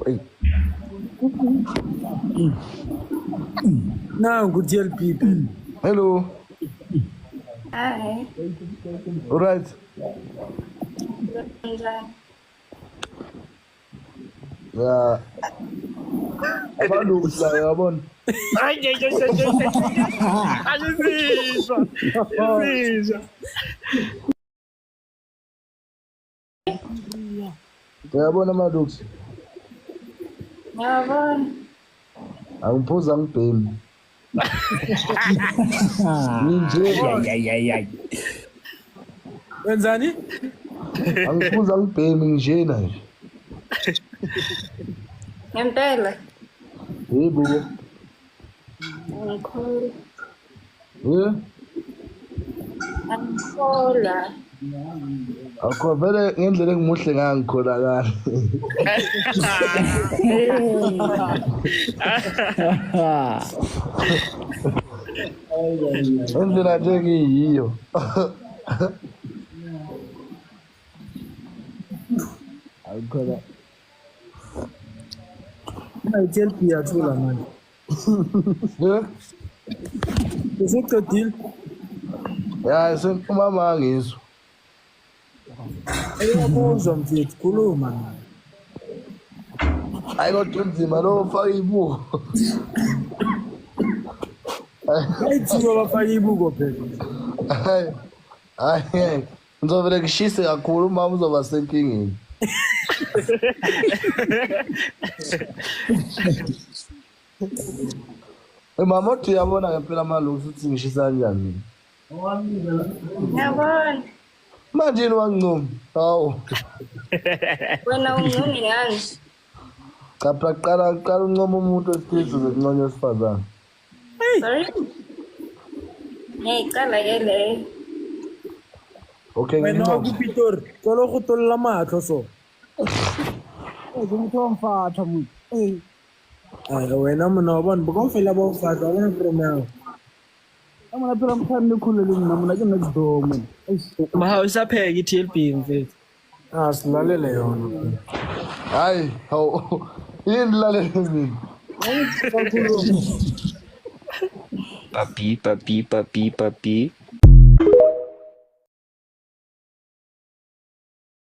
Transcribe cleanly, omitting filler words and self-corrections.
Hey. Nangu TLP. Hello. Hi. All right. Yeah. Abantu la yabona. Ay, Ayisizwa. Ayisizwa. Uyabona Madux. Yabona. Angiphuza ngibhemi. Nje Ay. Wenzani? angiphuza ngibhemi njena nje. Ngempela. Yebo. Ngikhola. Angikhola. Akho vele ngendlela engimuhle ngangikholakala. Ngendlela nje ngiyiyo. Akhola. TLP yathula manje. Usuqedile? Ya senkumama ngizwe. Uyabuzwa mfethu khuluma naye. Hayi kodwa unzima lo faka ibuko. Ayithiwa bafake ibuko phela. Hayi. Ngizovele ngishise kakhulu mama uzoba senkingeni. Mama uthi uyabona ngempela maloku uthi ngishisa kanjani. Yabona. Manje wancuma. Hawu. Wena ungcono ngani? Capha qala uncoma umuntu wesilisa zokunconywa wesifazane. Sorry. Ngicala ke le. Okay Wena ngiyino. wakupitori, tolo go tolla matlho so. Motho wa mfatha mo. Ay wena mona wa bona boko fela ba o fatla wa bona promo. Amona phela mkhani lekhulele mina mina ke next door mina. Ma usapheka iTLP mfethu. Silalele yona. Hayi, hawu. Yini lalela mina? Papi.